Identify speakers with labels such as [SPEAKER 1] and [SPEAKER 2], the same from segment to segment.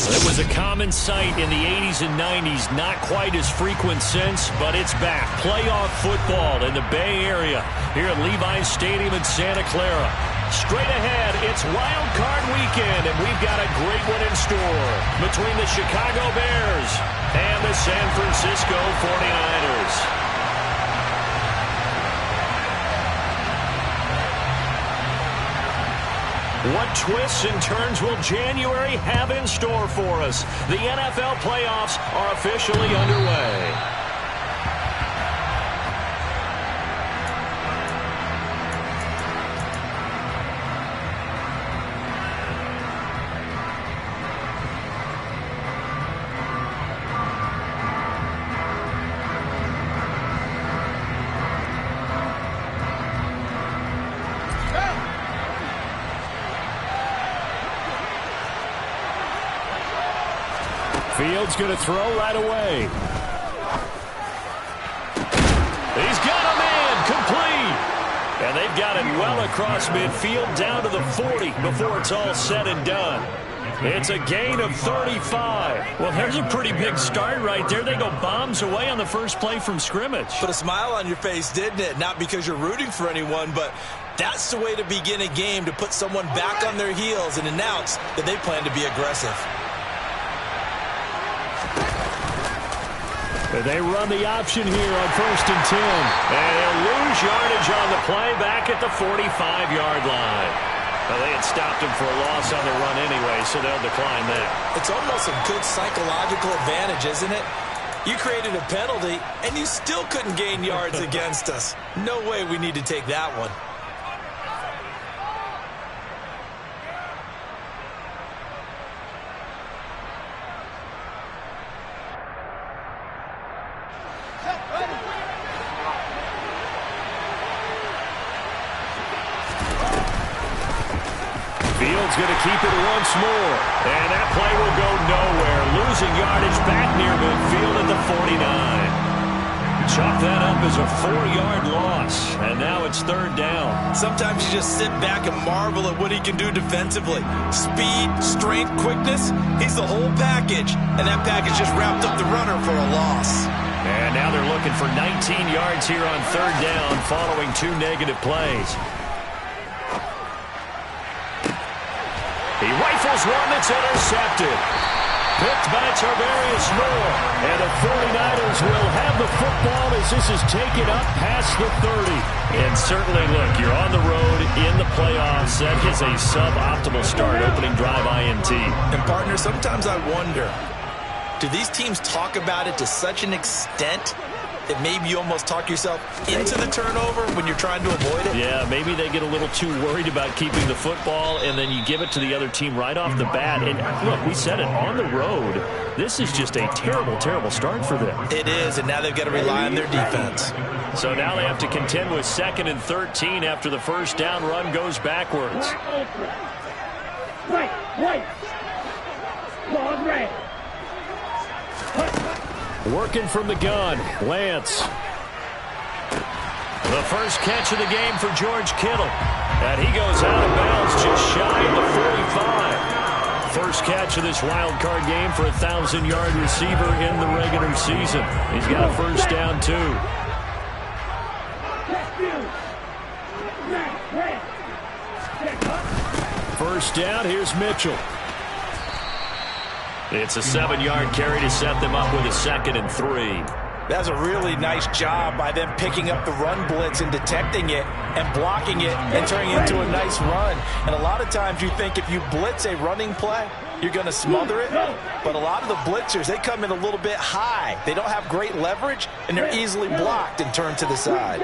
[SPEAKER 1] It was a common sight in the 80s and 90s, not quite as frequent since, but it's back. Playoff football in the Bay Area here at Levi's Stadium in Santa Clara. Straight ahead, it's Wild Card Weekend, and we've got a great one in store between the Chicago Bears and the San Francisco 49ers. What twists and turns will January have in store for us? The NFL playoffs are officially underway. Fields going to throw right away. He's got a man complete. And they've got it well across midfield down to the 40 before it's all said and done. It's a gain of 35. Well, there's a pretty big start right there. They go bombs away on the first play from scrimmage.
[SPEAKER 2] Put a smile on your face, didn't it? Not because you're rooting for anyone, but that's the way to begin a game, to put someone back on their heels and announce that they plan to be aggressive.
[SPEAKER 1] They run the option here on 1st and 10. And they'll lose yardage on the play back at the 45-yard line. Well, they had stopped him for a loss on the run anyway, so they'll decline that.
[SPEAKER 2] It's almost a good psychological advantage, isn't it? You created a penalty, and you still couldn't gain yards against us. No way we need to take that one.
[SPEAKER 1] Fields going to keep it once more. And that play will go nowhere. Losing yardage back near midfield at the 49. Chalk that up as a 4-yard loss. And now it's 3rd down.
[SPEAKER 2] Sometimes you just sit back and marvel at what he can do defensively. Speed, strength, quickness. He's the whole package. And that package just wrapped up the runner for a loss.
[SPEAKER 1] And now they're looking for 19 yards here on 3rd down following 2 negative plays. He rifles one that's intercepted. Picked by Tarvarius Moore. And the 49ers will have the football as this is taken up past the 30. And certainly, look, you're on the road in the playoffs. That is a suboptimal start, opening drive INT.
[SPEAKER 2] And, partner, sometimes I wonder, do these teams talk about it to such an extent that maybe you almost talk yourself into the turnover when you're trying to avoid it?
[SPEAKER 1] Yeah, maybe they get a little too worried about keeping the football, and then you give it to the other team right off the bat. And look, we said it, on the road, this is just a terrible, terrible start for them.
[SPEAKER 2] It is, and now they've got to rely on their defense.
[SPEAKER 1] So now they have to contend with 2nd and 13 after the first down run goes backwards.
[SPEAKER 3] Right. Ball red.
[SPEAKER 1] Working from the gun, Lance. The first catch of the game for George Kittle. And he goes out of bounds just shy of the 45. First catch of this wild card game for a 1,000-yard receiver in the regular season. He's got a first down, too. First down, here's Mitchell. It's a 7-yard carry to set them up with a 2nd and 3.
[SPEAKER 2] That's a really nice job by them picking up the run blitz and detecting it and blocking it and turning it into a nice run. And a lot of times you think if you blitz a running play, you're going to smother it. But a lot of the blitzers, they come in a little bit high. They don't have great leverage, and they're easily blocked and turned to the side.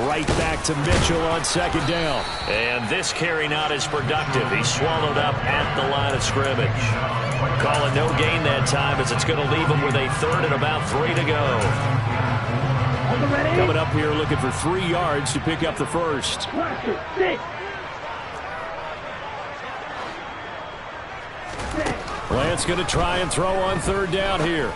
[SPEAKER 1] Right back to Mitchell on 2nd down. And this carry not as productive. He's swallowed up at the line of scrimmage. Calling no gain that time as it's going to leave him with a 3rd and about 3 to go. Coming up here looking for 3 yards to pick up the first. Lance going to try and throw on 3rd down here.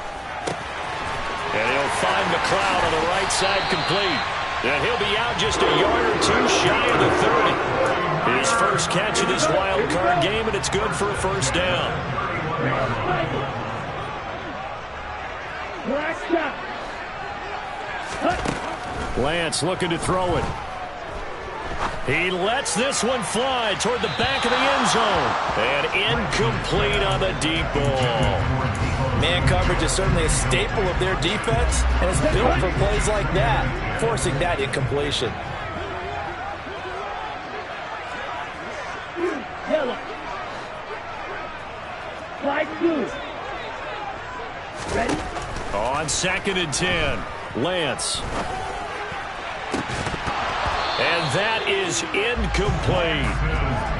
[SPEAKER 1] And he'll find McLeod on the right side complete. And he'll be out just a yard or 2 shy of the 30. His first catch of this wild card game, and it's good for a first down. Lance looking to throw it. He lets this one fly toward the back of the end zone. And incomplete on the deep ball.
[SPEAKER 2] Man coverage is certainly a staple of their defense, and it's built for plays like that, forcing that incompletion.
[SPEAKER 3] Yellow. Flag blue. Ready?
[SPEAKER 1] On 2nd and 10, Lance. And that is incomplete.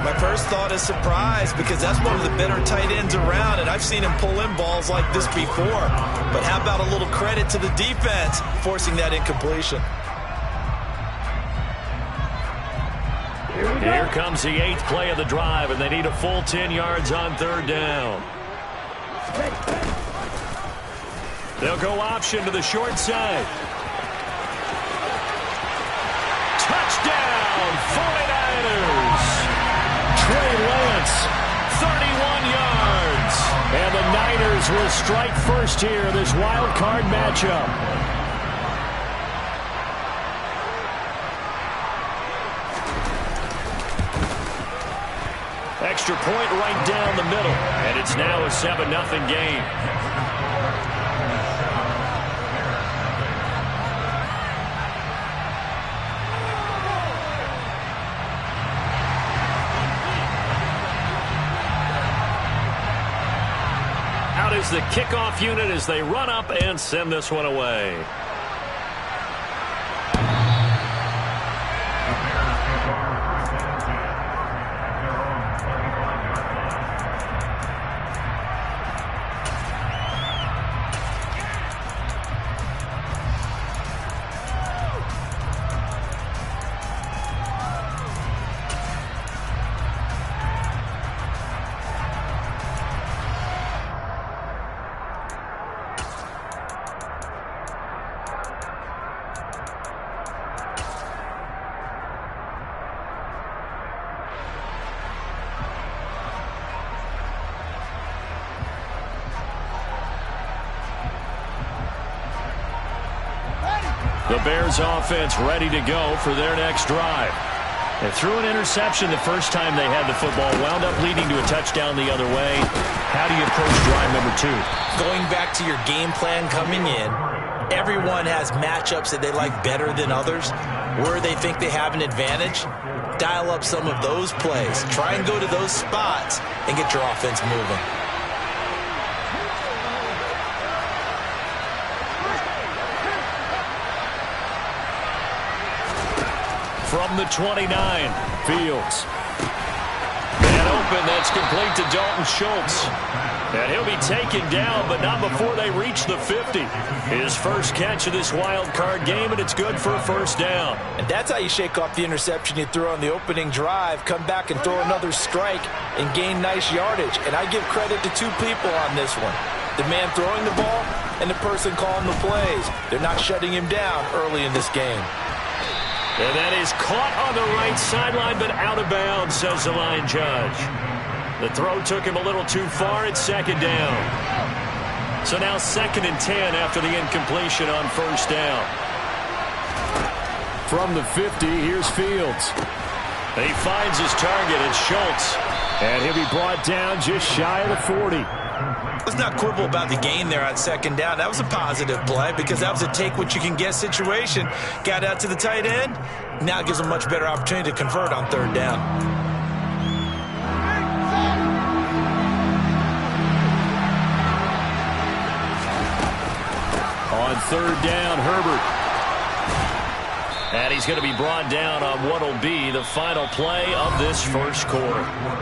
[SPEAKER 2] My first thought is surprise, because that's one of the better tight ends around, and I've seen him pull in balls like this before. But how about a little credit to the defense forcing that incompletion?
[SPEAKER 1] Here comes the 8th play of the drive, and they need a full 10 yards on 3rd down. They'll go option to the short side. Touchdown, 49ers. Trey Lance, 31 yards. And the Niners will strike first here in this wild card matchup. Extra point right down the middle, and it's now a 7-0 game. Out is the kickoff unit as they run up and send this one away. The Bears offense ready to go for their next drive. They threw an interception the first time they had the football, wound up leading to a touchdown the other way. How do you approach drive number 2?
[SPEAKER 2] Going back to your game plan coming in, everyone has matchups that they like better than others. Where they think they have an advantage, dial up some of those plays. Try and go to those spots and get your offense moving.
[SPEAKER 1] From the 29, Fields. And open, that's complete to Dalton Schultz. And he'll be taken down, but not before they reach the 50. His first catch of this wild card game, and it's good for a first down.
[SPEAKER 2] And that's how you shake off the interception you threw on the opening drive, come back and throw another strike and gain nice yardage. And I give credit to two people on this one. The man throwing the ball and the person calling the plays. They're not shutting him down early in this game.
[SPEAKER 1] And that is caught on the right sideline, but out of bounds, says the line judge. The throw took him a little too far at 2nd down. So now 2nd and 10 after the incompletion on first down. From the 50, here's Fields. He finds his target, it's Schultz. And he'll be brought down just shy of the 40.
[SPEAKER 2] Let's not quibble about the gain there on 2nd down. That was a positive play because that was a take-what-you-can-get situation. Got out to the tight end. Now it gives them a much better opportunity to convert on 3rd down.
[SPEAKER 1] On 3rd down, Herbert. And he's going to be brought down on what will be the final play of this first quarter.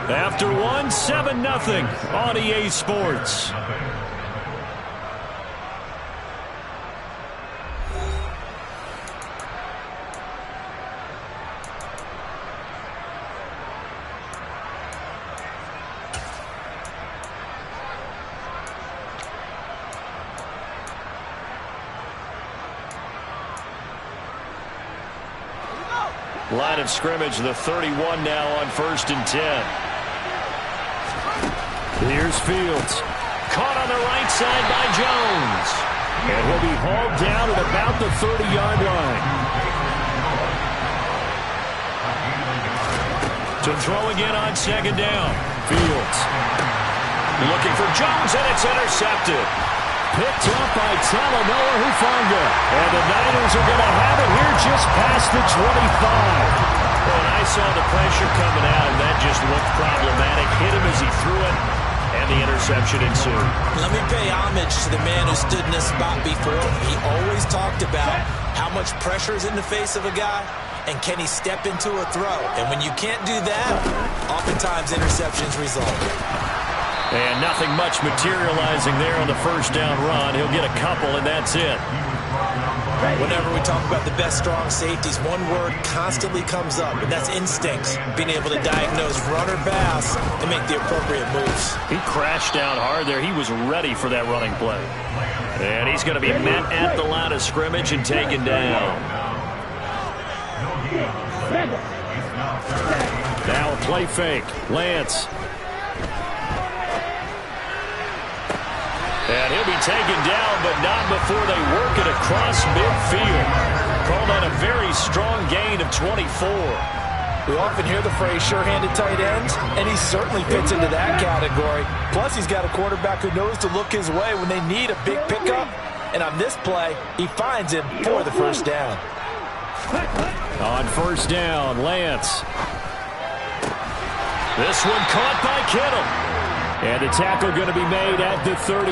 [SPEAKER 1] After one, 7-0 on EA Sports. Line of scrimmage, the 31 now on 1st and 10. Here's Fields. Caught on the right side by Jones. And he'll be hauled down at about the 30-yard line. To throw again on 2nd down. Fields. Looking for Jones, and it's intercepted. Picked up by Talanoa Hufanga. And the Niners are going to have it here just past the 25. When I saw the pressure coming at him, that just looked problematic. Hit him as he threw it, and the interception ensued.
[SPEAKER 2] Let me pay homage to the man who stood in this spot before. He always talked about how much pressure is in the face of a guy, and can he step into a throw. And when you can't do that, oftentimes interceptions result.
[SPEAKER 1] And nothing much materializing there on the 1st down run. He'll get a couple, and that's it.
[SPEAKER 2] Whenever we talk about the best strong safeties, one word constantly comes up, and that's instincts. Being able to diagnose run or pass and make the appropriate moves.
[SPEAKER 1] He crashed down hard there. He was ready for that running play. And he's going to be met at the line of scrimmage and taken down. Now a play fake. Lance. And he'll be taken down, but not before they work it across midfield. Called on a very strong gain of 24.
[SPEAKER 2] We often hear the phrase sure-handed tight ends, and he certainly fits into that category. Plus, he's got a quarterback who knows to look his way when they need a big pickup. And on this play, he finds him for the 1st down.
[SPEAKER 1] On 1st down, Lance. This one caught by Kittle. And the tackle going to be made at the 38.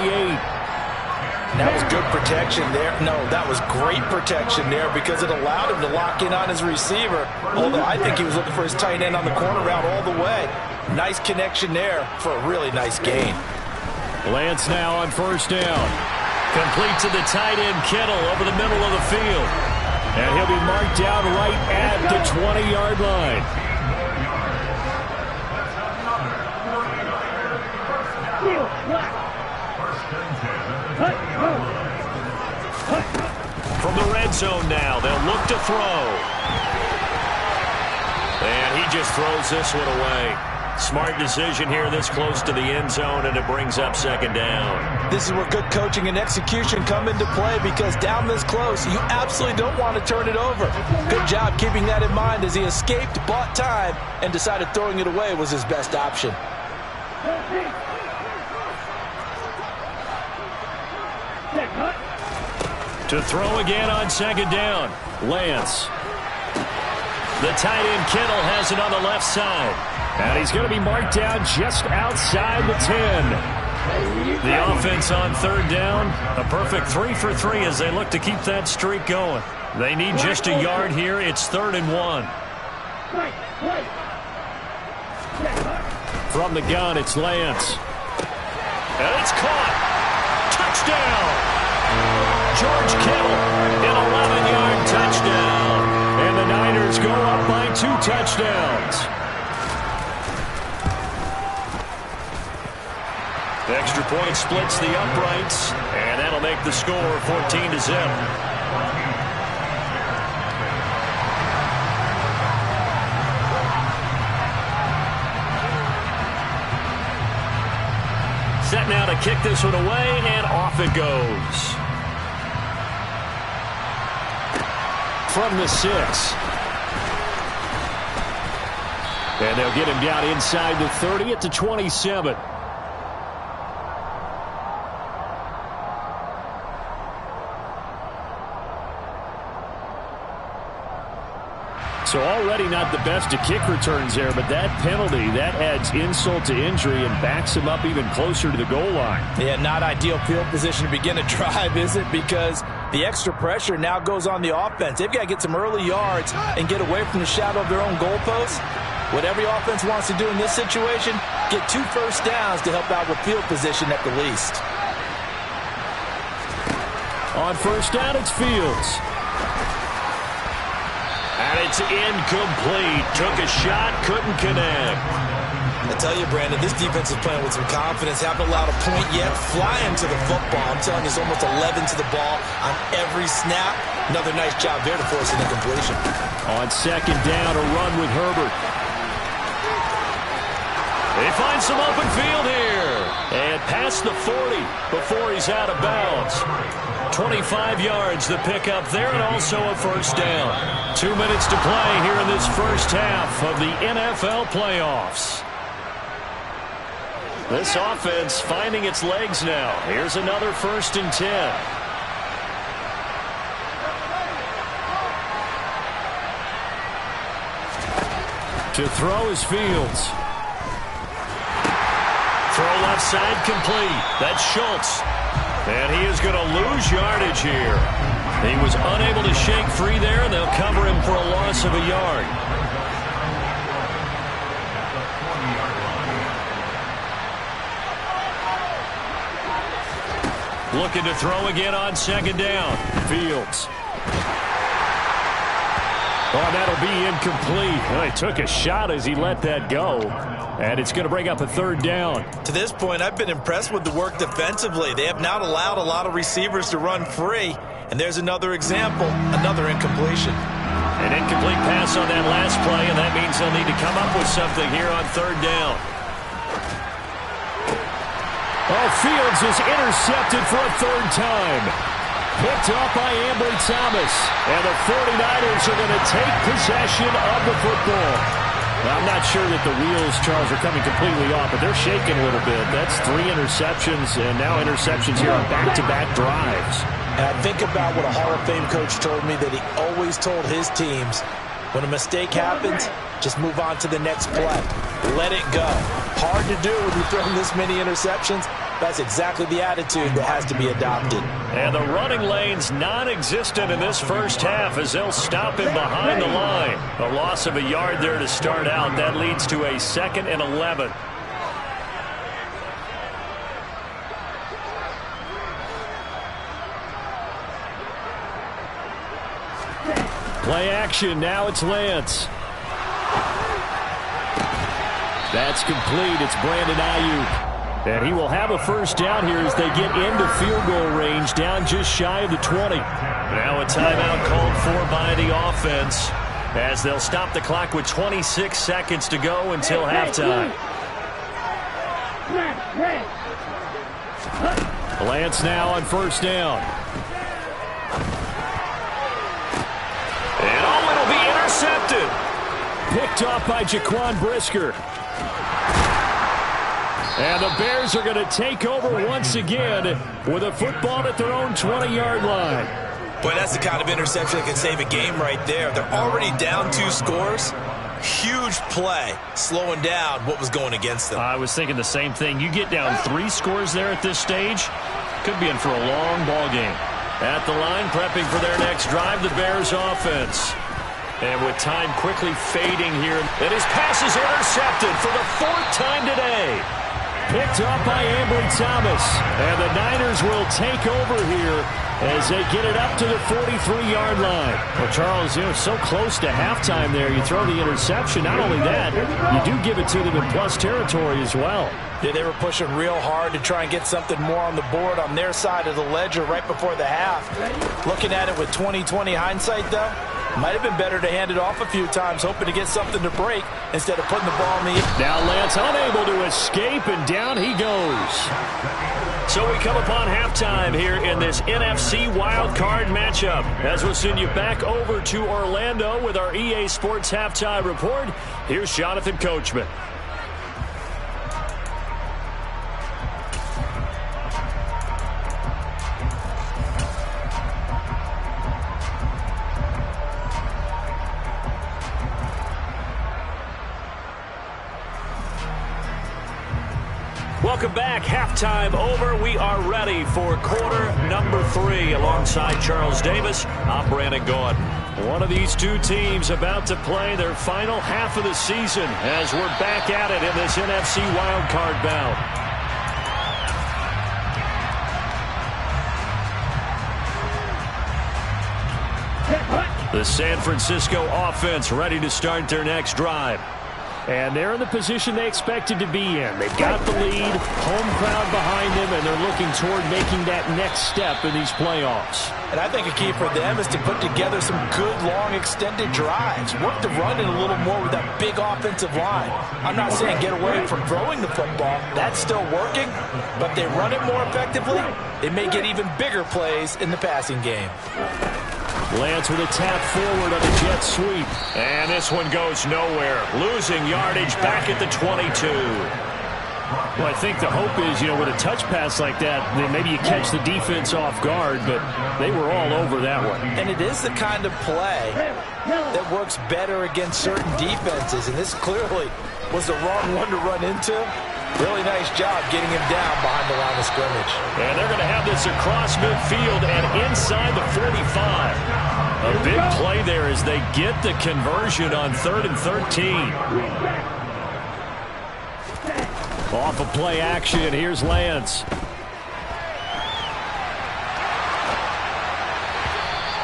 [SPEAKER 2] That was good protection there. No, that was great protection there because it allowed him to lock in on his receiver. Although I think he was looking for his tight end on the corner route all the way. Nice connection there for a really nice gain.
[SPEAKER 1] Lance now on 1st down. Complete to the tight end Kittle over the middle of the field. And he'll be marked down right at the 20-yard line. From the red zone now, they'll look to throw. And he just throws this one away. Smart decision here this close to the end zone, and it brings up 2nd down.
[SPEAKER 2] This is where good coaching and execution come into play because down this close, you absolutely don't want to turn it over. Good job keeping that in mind as he escaped, bought time, and decided throwing it away was his best option.
[SPEAKER 1] To throw again on 2nd down, Lance. The tight end Kittle has it on the left side. And he's going to be marked down just outside the 10. The offense on 3rd down, a perfect 3 for 3 as they look to keep that streak going. They need just a yard here. It's 3rd and 1. From the gun, it's Lance. And it's caught. Touchdown. George Kittle, an 11-yard touchdown. And the Niners go up by 2 touchdowns. The extra point splits the uprights, and that'll make the score 14-0. Set now to kick this one away, and off it goes. From the 6. And they'll get him down inside the 30 at the 27. So already not the best of kick returns there, but that penalty, that adds insult to injury and backs him up even closer to the goal line.
[SPEAKER 2] Yeah, not ideal field position to begin a drive, is it? Because the extra pressure now goes on the offense. They've got to get some early yards and get away from the shadow of their own goalposts. What every offense wants to do in this situation, get 2 first downs to help out with field position at the least.
[SPEAKER 1] On 1st down, it's Fields. And it's incomplete. Took a shot, couldn't connect.
[SPEAKER 2] I tell you, Brandon, this defense is playing with some confidence. Haven't allowed a point yet. Flying to the football. I'm telling you, it's almost 11 to the ball on every snap. Another nice job there to force an incompletion.
[SPEAKER 1] On second down, a run with Herbert. He finds some open field here. And past the 40 before he's out of bounds. 25 yards the pickup there, and also a first down. 2 minutes to play here in this first half of the NFL playoffs. This offense finding its legs now. Here's another 1st and 10. To throw is Fields. Throw left side complete. That's Schultz. And he is going to lose yardage here. He was unable to shake free there, and they'll cover him for a loss of a yard. Looking to throw again on second down. Fields. Oh, that'll be incomplete. Well, he took a shot as he let that go. And it's going to bring up a 3rd down.
[SPEAKER 2] To this point, I've been impressed with the work defensively. They have not allowed a lot of receivers to run free. And there's another example, another incompletion.
[SPEAKER 1] An incomplete pass on that last play, and that means they'll need to come up with something here on 3rd down. Oh, Fields is intercepted for a 3rd time. Picked up by Ambry Thomas. And the 49ers are going to take possession of the football. Now, I'm not sure that the wheels, Charles, are coming completely off, but they're shaking a little bit. That's 3 interceptions, and now interceptions here on back-to-back drives.
[SPEAKER 2] And I think about what a Hall of Fame coach told me that he always told his teams, when a mistake happens, just move on to the next play. Let it go. Hard to do when you throw this many interceptions. That's exactly the attitude that has to be adopted.
[SPEAKER 1] And the running lane's non-existent in this first half as they'll stop him behind the line. A loss of a yard there to start out. That leads to a 2nd and 11. Play action. Now it's Lance. That's complete. It's Brandon Ayuk. And he will have a first down here as they get into field goal range, down just shy of the 20. Now a timeout called for by the offense as they'll stop the clock with 26 seconds to go until halftime. Lance now on first down. And oh, it'll be intercepted. Picked off by Jaquan Brisker. And the Bears are going to take over once again with a football at their own 20-yard line.
[SPEAKER 2] Boy, that's the kind of interception that can save a game right there. They're already down 2 scores. Huge play, slowing down what was going against them.
[SPEAKER 1] I was thinking the same thing. You get down 3 scores there at this stage, could be in for a long ball game. At the line, prepping for their next drive, the Bears offense. And with time quickly fading here, and his pass is intercepted for the 4th time today. Picked up by Ambry Thomas. And the Niners will take over here as they get it up to the 43-yard line. Well, Charles, so close to halftime there. You throw the interception. Not only that, you do give it to them in plus territory as well.
[SPEAKER 2] Yeah, they were pushing real hard to try and get something more on the board on their side of the ledger right before the half. Looking at it with 20/20 hindsight, though, might have been better to hand it off a few times, hoping to get something to break instead of putting the ball in the air.
[SPEAKER 1] Now Lance unable to escape, and down he goes. So we come upon halftime here in this NFC wildcard matchup. As we'll send you back over to Orlando with our EA Sports Halftime Report, here's Jonathan Coachman. Welcome back. Halftime over. We are ready for quarter number 3. Alongside Charles Davis, I'm Brandon Gaudin. One of these two teams about to play their final half of the season as we're back at it in this NFC wildcard bout. The San Francisco offense ready to start their next drive. And they're in the position they expected to be in. They've got the lead, home crowd behind them, and they're looking toward making that next step in these playoffs.
[SPEAKER 2] And I think a key for them is to put together some good, long, extended drives. Work the run in a little more with that big offensive line. I'm not saying get away from throwing the football. That's still working. But if they run it more effectively, they may get even bigger plays in the passing game.
[SPEAKER 1] Lance with a tap forward on a jet sweep. And this one goes nowhere. Losing yardage back at the 22. Well, I think the hope is, with a touch pass like that, then maybe you catch the defense off guard, but they were all over that one.
[SPEAKER 2] And it is the kind of play that works better against certain defenses, and this clearly was the wrong one to run into. Really nice job getting him down behind the line of scrimmage.
[SPEAKER 1] And they're going to have this across midfield and inside the 45. A big play there as they get the conversion on 3rd and 13. Off of play action, here's Lance.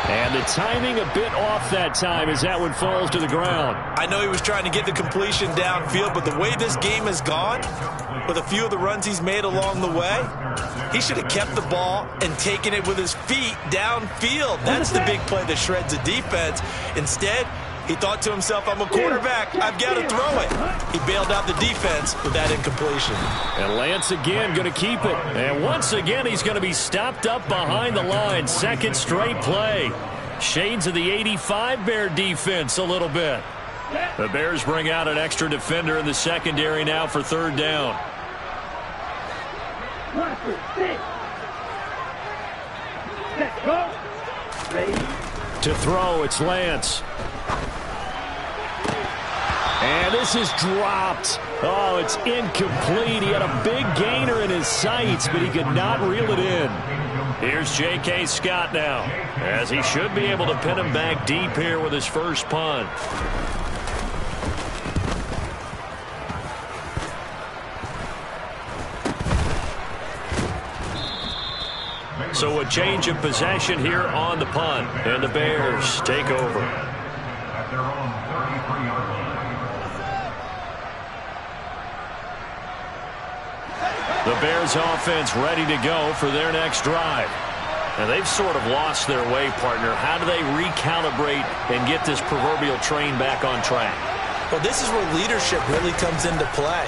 [SPEAKER 1] And the timing a bit off that time as that one falls to the ground.
[SPEAKER 2] I know he was trying to get the completion downfield, but the way this game has gone, with a few of the runs he's made along the way, he should have kept the ball and taken it with his feet downfield. That's the big play that shreds the defense. Instead, he thought to himself, I'm a quarterback, I've got to throw it. He bailed out the defense with that incompletion.
[SPEAKER 1] And Lance again going to keep it. And once again, he's going to be stopped up behind the line. Second straight play. Shades of the 85 Bear defense a little bit. The Bears bring out an extra defender in the secondary now for 3rd down.
[SPEAKER 3] Let's go. Ready.
[SPEAKER 1] To throw, it's Lance. And this is dropped. Oh, it's incomplete. He had a big gainer in his sights, but he could not reel it in. Here's J.K. Scott now, as he should be able to pin him back deep here with his first punt. So a change of possession here on the punt, and the Bears take over. The Bears offense ready to go for their next drive. And they've sort of lost their way, partner. How do they recalibrate and get this proverbial train back on track?
[SPEAKER 2] Well, this is where leadership really comes into play.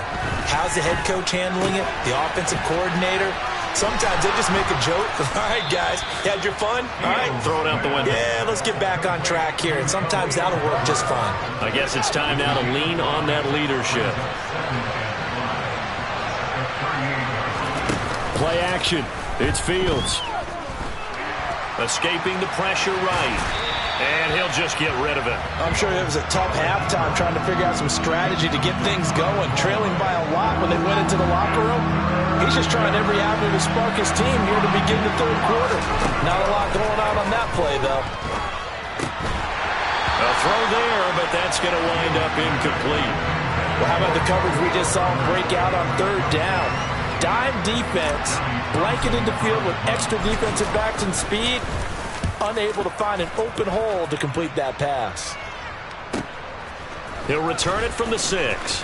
[SPEAKER 2] How's the head coach handling it? The offensive coordinator? Sometimes they just make a joke. All right, guys, you had your fun? All right.
[SPEAKER 1] Throw it out the window.
[SPEAKER 2] Yeah, let's get back on track here. And sometimes that'll work just fine.
[SPEAKER 1] I guess it's time now to lean on that leadership. Play action. It's Fields. Escaping the pressure right. And he'll just get rid of it.
[SPEAKER 2] I'm sure it was a tough halftime trying to figure out some strategy to get things going. Trailing by a lot when they went into the locker room. He's just trying every avenue to spark his team here to begin the 3rd quarter. Not a lot going on that play, though.
[SPEAKER 1] A throw there, but that's going to wind up incomplete.
[SPEAKER 2] Well, how about the coverage we just saw him break out on 3rd down? Dime defense, blanketed the field with extra defensive backs and speed, unable to find an open hole to complete that pass.
[SPEAKER 1] He'll return it from the 6.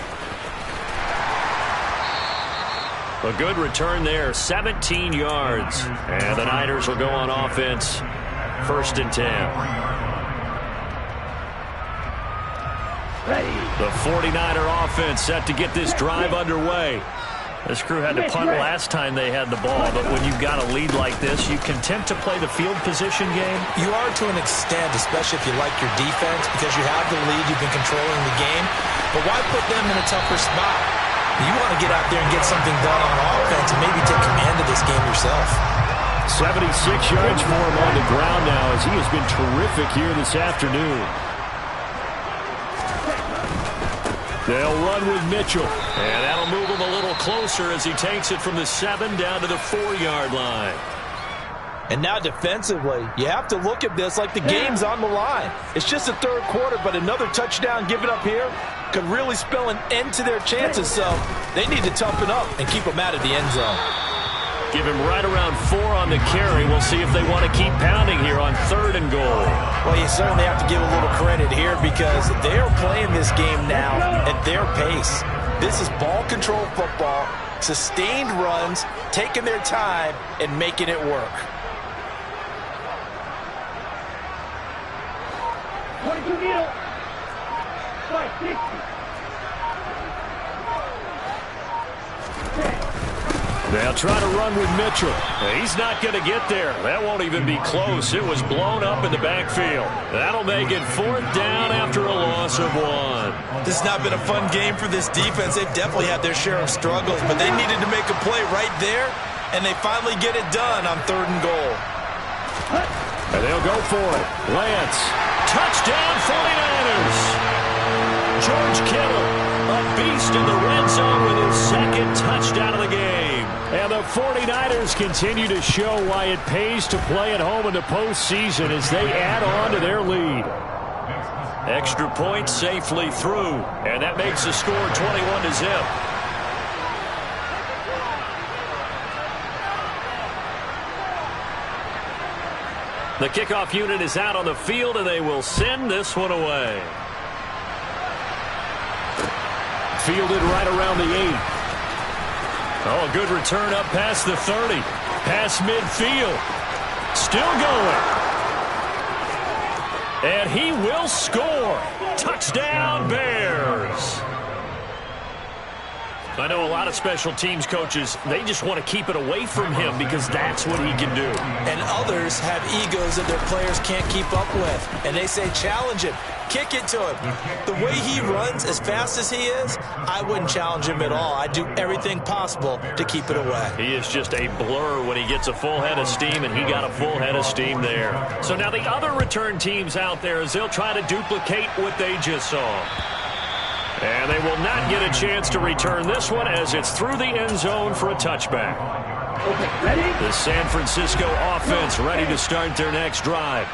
[SPEAKER 1] A good return there, 17 yards. And the Niners will go on offense, 1st and 10.
[SPEAKER 3] Ready.
[SPEAKER 1] The 49er offense set to get this drive underway. This crew had to punt last time they had the ball, but when you've got a lead like this, you content to play the field position game?
[SPEAKER 2] You are to an extent, especially if you like your defense, because you have the lead, you've been controlling the game. But why put them in a tougher spot? You want to get out there and get something done on offense and maybe take command of this game yourself.
[SPEAKER 1] 76 yards for him on the ground now as he has been terrific here this afternoon. They'll run with Mitchell. And that'll move him a little closer as he takes it from the 7 down to the 4-yard line.
[SPEAKER 2] And now defensively, you have to look at this like the game's on the line. It's just the 3rd quarter, but another touchdown given up here could really spell an end to their chances. So they need to toughen up and keep them out of the end zone.
[SPEAKER 1] Give him right around 4 on the carry. We'll see if they want to keep pounding here on 3rd and goal.
[SPEAKER 2] Well, you certainly have to give a little credit here because they're playing this game now at their pace. This is ball control football, sustained runs, taking their time, and making it work.
[SPEAKER 3] 22 middle. 560.
[SPEAKER 1] They'll try to run with Mitchell. He's not going to get there. That won't even be close. It was blown up in the backfield. That'll make it 4th down after a loss of 1.
[SPEAKER 2] This has not been a fun game for this defense. They've definitely had their share of struggles, but they needed to make a play right there, and they finally get it done on 3rd and goal.
[SPEAKER 1] And they'll go for it. Lance. Touchdown 49ers. George Kittle, a beast in the red zone with his 2nd touchdown of the game. And the 49ers continue to show why it pays to play at home in the postseason as they add on to their lead. Extra point safely through, and that makes the score 21-0. The kickoff unit is out on the field, and they will send this one away. Fielded right around the 8. Oh, a good return up past the 30. Past midfield. Still going. And he will score. Touchdown, Bears. I know a lot of special teams coaches, they just want to keep it away from him because that's what he can do.
[SPEAKER 2] And others have egos that their players can't keep up with. And they say, challenge him. Kick it to him. The way he runs as fast as he is, I wouldn't challenge him at all. I'd do everything possible to keep it away.
[SPEAKER 1] He is just a blur when he gets a full head of steam, and he got a full head of steam there. So now the other return teams out there, as they'll try to duplicate what they just saw. And they will not get a chance to return this one as it's through the end zone for a touchback.
[SPEAKER 3] Okay, ready?
[SPEAKER 1] The San Francisco offense ready to start their next drive.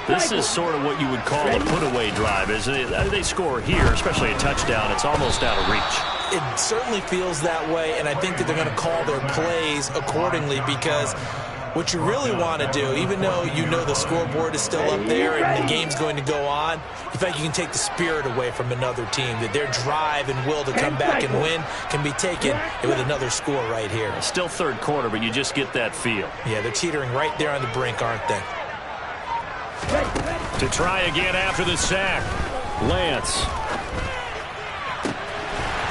[SPEAKER 1] This is sort of what you would call a put-away drive, isn't it? They score here, especially a touchdown. It's almost out of reach.
[SPEAKER 2] It certainly feels that way, and I think that they're going to call their plays accordingly because what you really want to do, even though you know the scoreboard is still up there and the game's going to go on, you think you can take the spirit away from another team, that their drive and will to come back and win can be taken with another score right here.
[SPEAKER 1] Still 3rd quarter, but you just get that feel.
[SPEAKER 2] Yeah, they're teetering right there on the brink, aren't they?
[SPEAKER 1] To try again after the sack. Lance.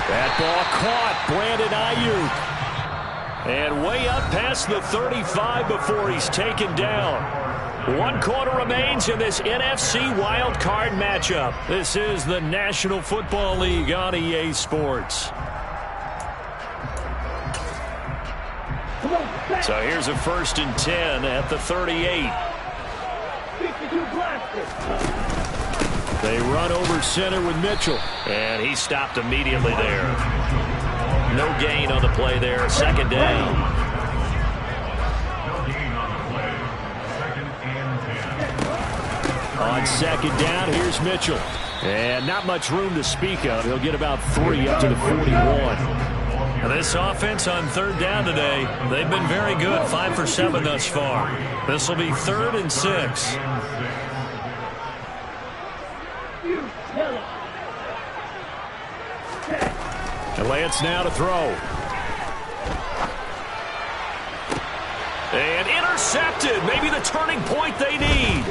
[SPEAKER 1] That ball caught. Brandon Ayuk. And way up past the 35 before he's taken down. 1 quarter remains in this NFC Wild Card matchup. This is the National Football League on EA Sports. So here's a 1st and 10 at the 38.
[SPEAKER 3] 52 blasters.
[SPEAKER 1] They run over center with Mitchell. And he stopped immediately there. No gain on the play there. 2nd down. On 2nd down, here's Mitchell. And not much room to speak of. He'll get about 3 up to the 41. And this offense on 3rd down today, they've been very good. 5 for 7 thus far. This will be 3rd and 6. And Lance now to throw. And intercepted. Maybe the turning point they need.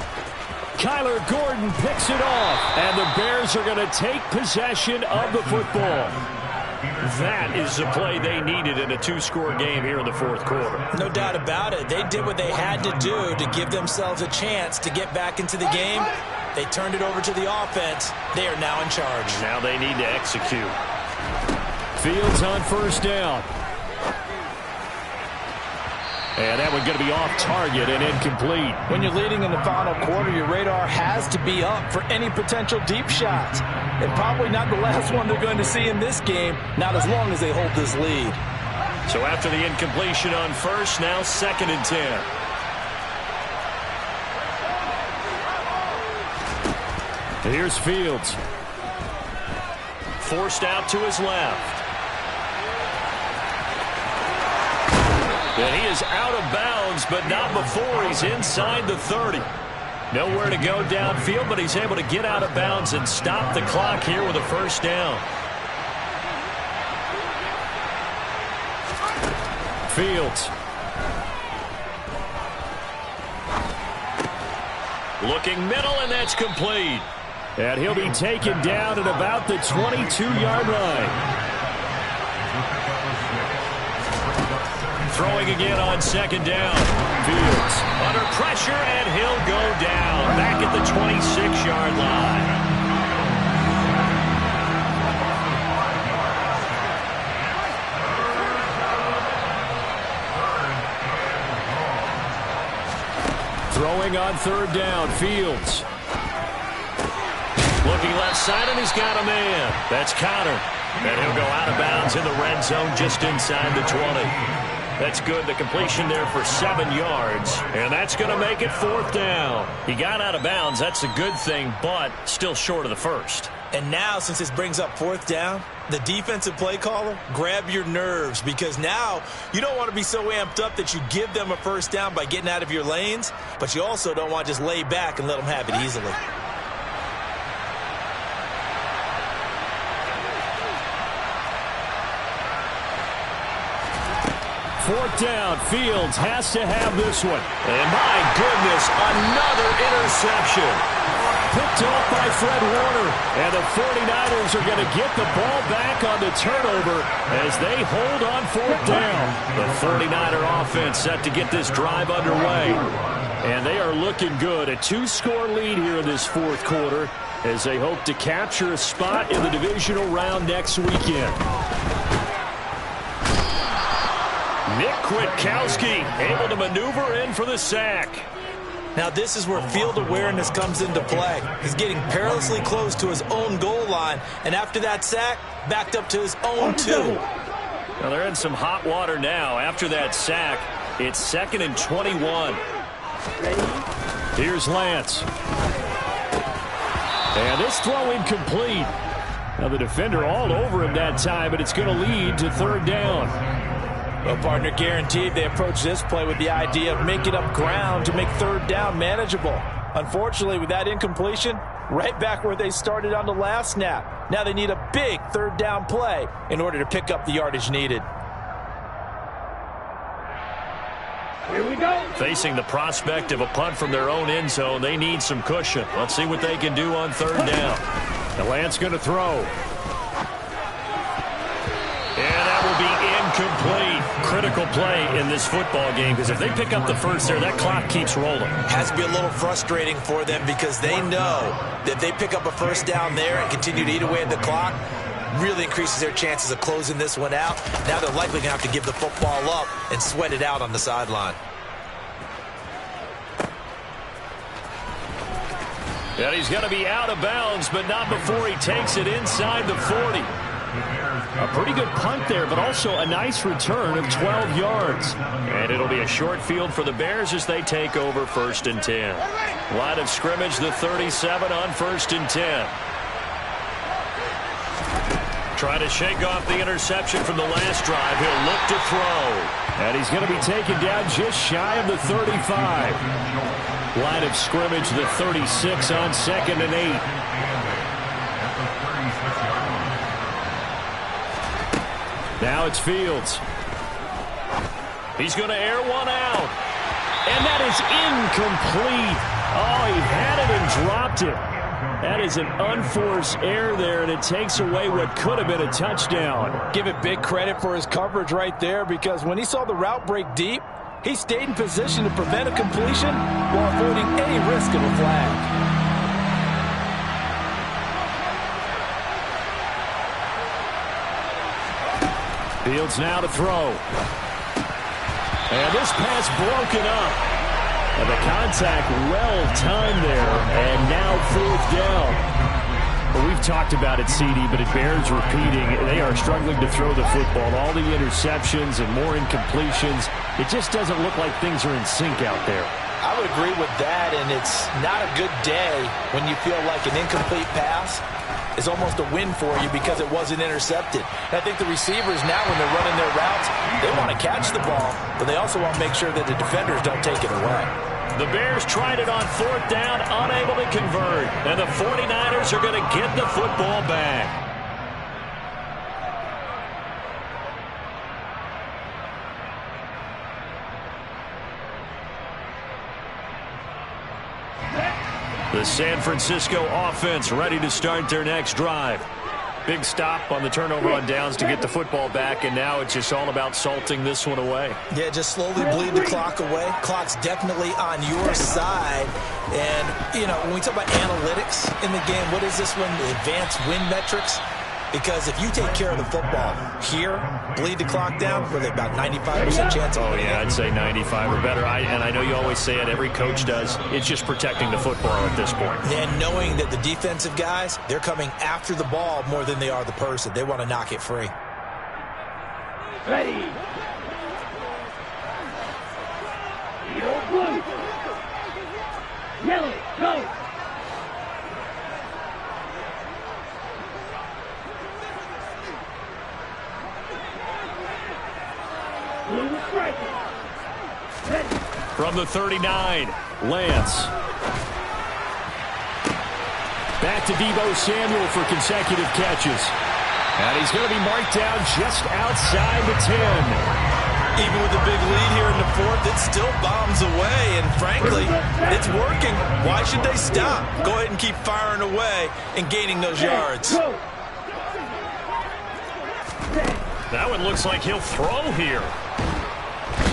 [SPEAKER 1] Kyler Gordon picks it off. And the Bears are going to take possession of the football. That is the play they needed in a 2-score game here in the 4th quarter.
[SPEAKER 2] No doubt about it. They did what they had to do to give themselves a chance to get back into the game. They turned it over to the offense. They are now in charge.
[SPEAKER 1] Now they need to execute. Fields on 1st down. And that one going to be off target and incomplete.
[SPEAKER 2] When you're leading in the final quarter, your radar has to be up for any potential deep shots. And probably not the last one they're going to see in this game, not as long as they hold this lead.
[SPEAKER 1] So after the incompletion on 1st, now 2nd and 10. And here's Fields. Forced out to his left. And he is out of bounds, but not before he's inside the 30. Nowhere to go downfield, but he's able to get out of bounds and stop the clock here with a first down. Fields. Looking middle, and that's complete. And he'll be taken down at about the 22-yard line. Throwing again on second down. Fields under pressure, and he'll go down back at the 26-yard line. Throwing on third down. Fields. Looking left side, and he's got a man. That's Conner. And he'll go out of bounds in the red zone just inside the 20. That's good. The completion there for 7 yards. And that's going to make it fourth down. He got out of bounds. That's a good thing, but still short of the first.
[SPEAKER 2] And now, since this brings up fourth down, the defensive play caller, grab your nerves, because now you don't want to be so amped up that you give them a first down by getting out of your lanes, but you also don't want to just lay back and let them have it easily.
[SPEAKER 1] Fourth down. Fields has to have this one. And my goodness, another interception. Picked off by Fred Warner. And the 49ers are going to get the ball back on the turnover as they hold on fourth down. The 49er offense set to get this drive underway. And they are looking good. A 2-score lead here in this fourth quarter as they hope to capture a spot in the divisional round next weekend. Nick Kwiatkowski able to maneuver in for the sack.
[SPEAKER 2] Now this is where field awareness comes into play. He's getting perilously close to his own goal line, and after that sack, backed up to his own 2.
[SPEAKER 1] Now they're in some hot water now. After that sack, it's 2nd and 21. Here's Lance. And this throw incomplete. Now the defender all over him that time, but it's going to lead to third down.
[SPEAKER 2] Well, partner, guaranteed they approach this play with the idea of making up ground to make third down manageable. Unfortunately, with that incompletion, right back where they started on the last snap. Now they need a big third down play in order to pick up the yardage needed.
[SPEAKER 3] Here we go.
[SPEAKER 1] Facing the prospect of a punt from their own end zone, they need some cushion. Let's see what they can do on third down. And Lance going to throw. And that will be incomplete. Critical play in this football game, because if they pick up the first there, that clock keeps rolling.
[SPEAKER 2] Has to be a little frustrating for them because they know that if they pick up a first down there and continue to eat away at the clock, really increases their chances of closing this one out. Now they're likely going to have to give the football up and sweat it out on the sideline.
[SPEAKER 1] And he's going to be out of bounds, but not before he takes it inside the 40. A pretty good punt there, but also a nice return of 12 yards. And it'll be a short field for the Bears as they take over 1st and 10. Line of scrimmage, the 37 on 1st and 10. Trying to shake off the interception from the last drive. He'll look to throw. And he's going to be taken down just shy of the 35. Line of scrimmage, the 36 on 2nd and 8. Now it's Fields. He's going to air one out. And that is incomplete. Oh, he had it and dropped it. That is an unforced error there, and it takes away what could have been a touchdown.
[SPEAKER 2] Give it big credit for his coverage right there, because when he saw the route break deep, he stayed in position to prevent a completion while avoiding any risk of a flag.
[SPEAKER 1] Fields now to throw. And this pass broken up. And the contact well-timed there. And now fourth down. Well, we've talked about it, CD, but it bears repeating. They are struggling to throw the football. All the interceptions and more incompletions. It just doesn't look like things are in sync out there.
[SPEAKER 2] I would agree with that, and it's not a good day when you feel like an incomplete pass is almost a win for you because it wasn't intercepted. And I think the receivers now, when they're running their routes, they want to catch the ball, but they also want to make sure that the defenders don't take it away.
[SPEAKER 1] The Bears tried it on 4th down, unable to convert. And the 49ers are going to get the football back. The San Francisco offense ready to start their next drive. Big stop on the turnover on downs to get the football back, and now it's just all about salting this one away.
[SPEAKER 2] Yeah, just slowly bleed the clock away. Clock's definitely on your side. And, you know, when we talk about analytics in the game, what is this one? The advanced win metrics? Because if you take care of the football here, bleed the clock down, really about 95% chance of
[SPEAKER 1] Oh,
[SPEAKER 2] winning.
[SPEAKER 1] yeah, I'd say 95 or better. And I know you always say it, every coach does. It's just protecting the football at this point.
[SPEAKER 2] And knowing that the defensive guys, they're coming after the ball more than they are the person. They want to knock it free.
[SPEAKER 3] Ready. Yellow, blue. Yellow, go. Blue strike. Ready.
[SPEAKER 1] From the 39, Lance. Back to Deebo Samuel for consecutive catches. And he's going to be marked down just outside the 10.
[SPEAKER 2] Even with the big lead here in the 4th, it still bombs away. And frankly, it's working. Why should they stop? Go ahead and keep firing away and gaining those yards.
[SPEAKER 3] Go.
[SPEAKER 1] That one looks like he'll throw here.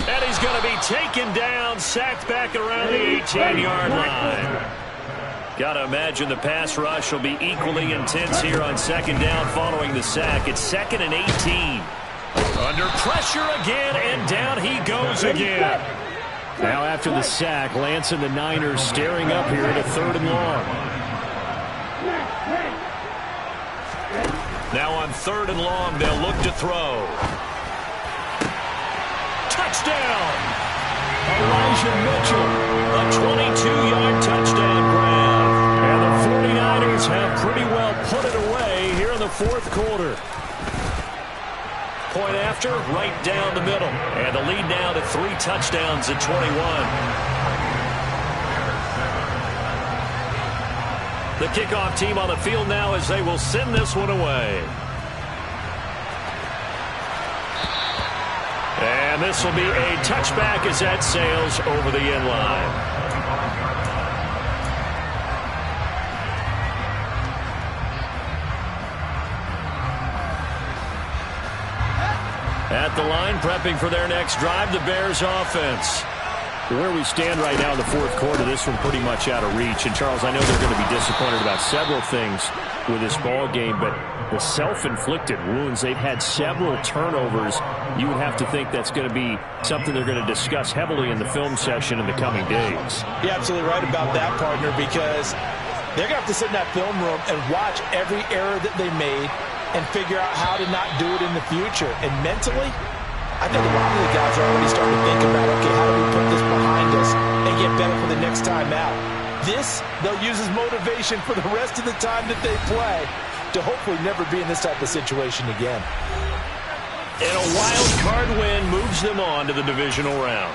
[SPEAKER 1] And he's going to be taken down, sacked back around the 18-yard line. Got to imagine the pass rush will be equally intense here on 2nd down following the sack. It's 2nd and 18. Under pressure again, and down he goes again. Now after the sack, Lance and the Niners staring up here at a 3rd and long. Now on 3rd and long, they'll look to throw. Touchdown! Elijah Mitchell, a 22-yard touchdown grab. And the 49ers have pretty well put it away here in the 4th quarter. Point after, right down the middle. And the lead now to 3 touchdowns at 21. The kickoff team on the field now as they will send this one away. And this will be a touchback as that sails over the end line. At the line, prepping for their next drive, the Bears offense. Where we stand right now in the 4th quarter, this one pretty much out of reach. And, Charles, I know they're going to be disappointed about several things with this ball game, but the self-inflicted wounds, they've had several turnovers. You would have to think that's going to be something they're going to discuss heavily in the film session in the coming days.
[SPEAKER 2] You're absolutely right about that, partner, because they're going to have to sit in that film room and watch every error that they made and figure out how to not do it in the future. And mentally, I think a lot of the guys are already starting to think about, okay, how do we put this behind us and get better for the next time out? This, they'll use as motivation for the rest of the time that they play to hopefully never be in this type of situation again.
[SPEAKER 1] And a wild card win moves them on to the divisional round.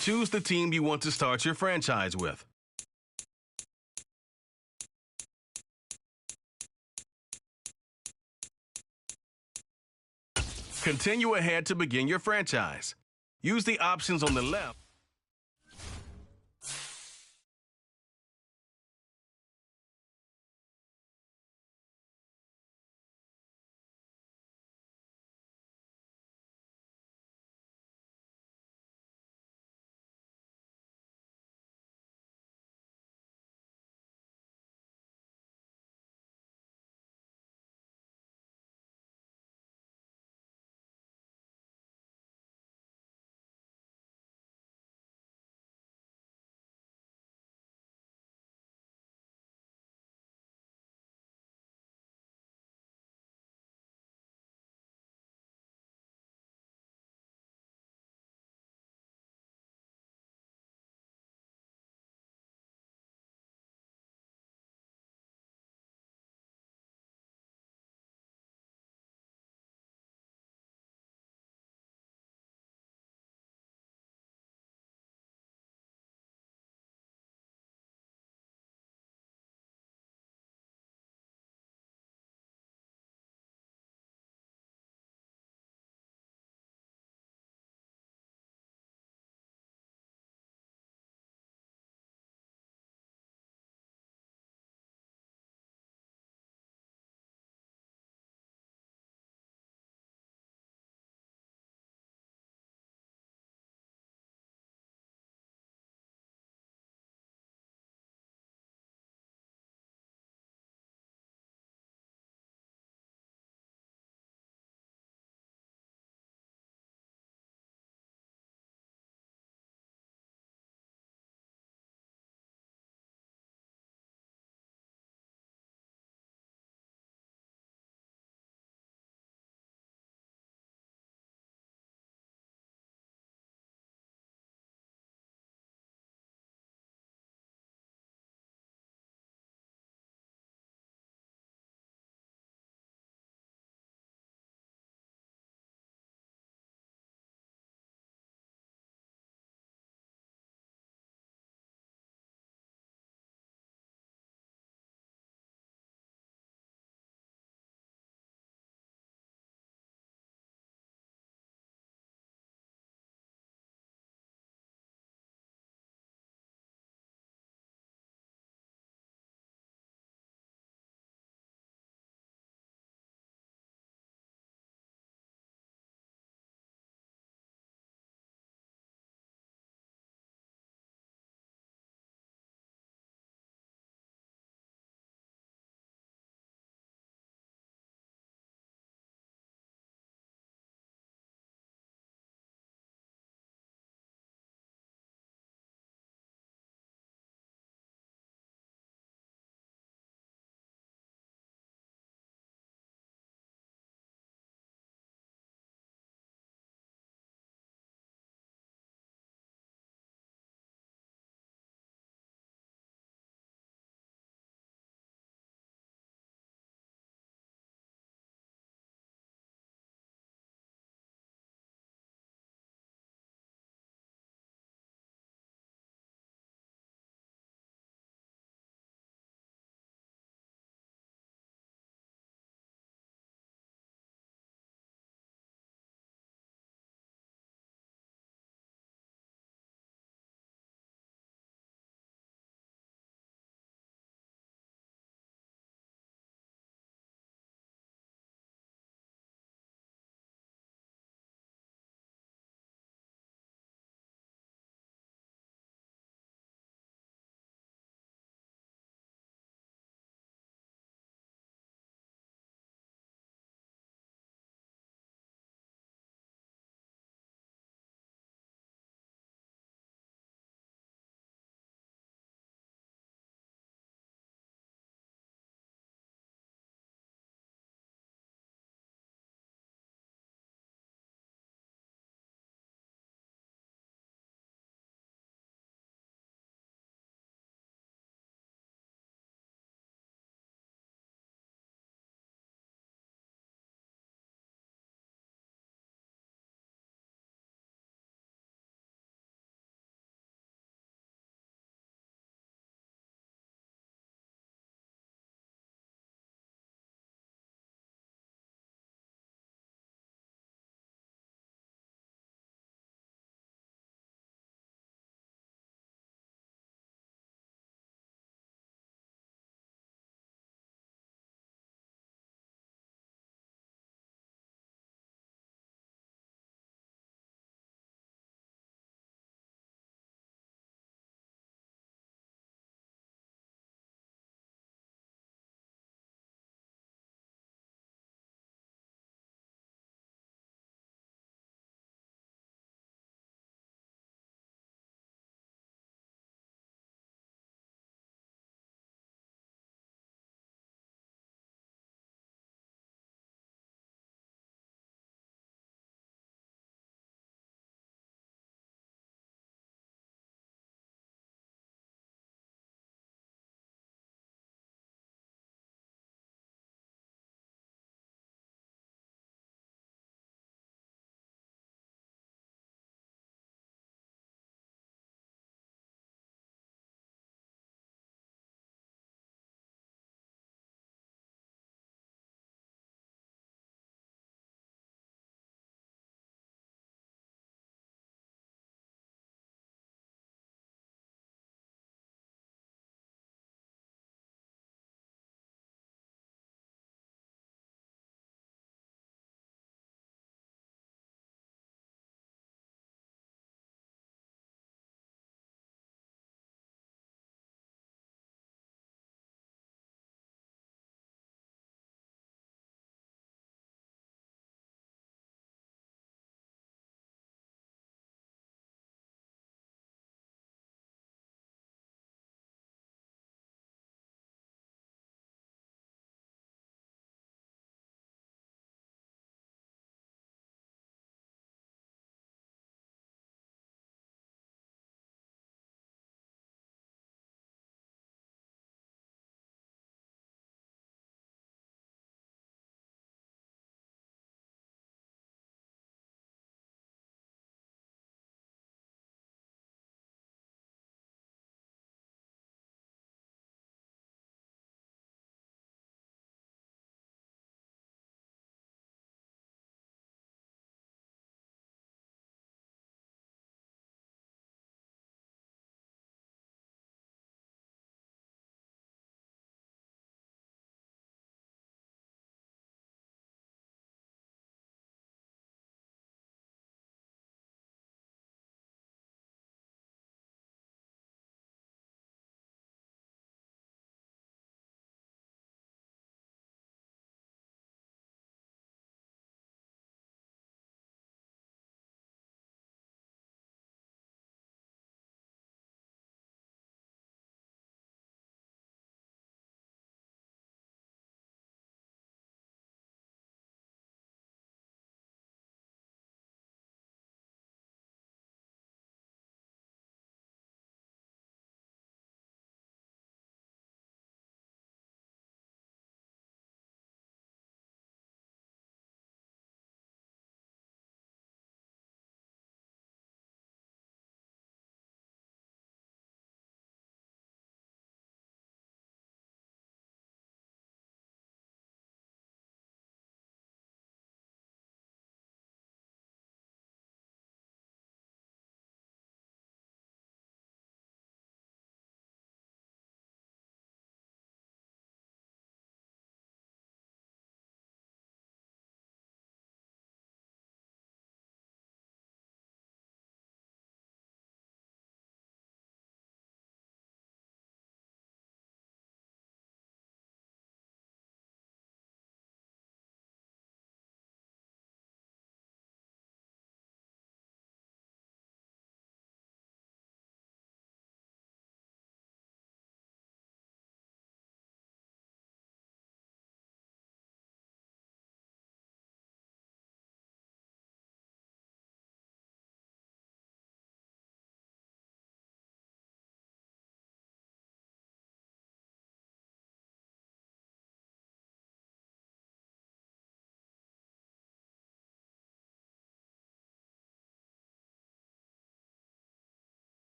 [SPEAKER 4] Choose the team you want to start your franchise with. Continue ahead to begin your franchise. Use the options on the left.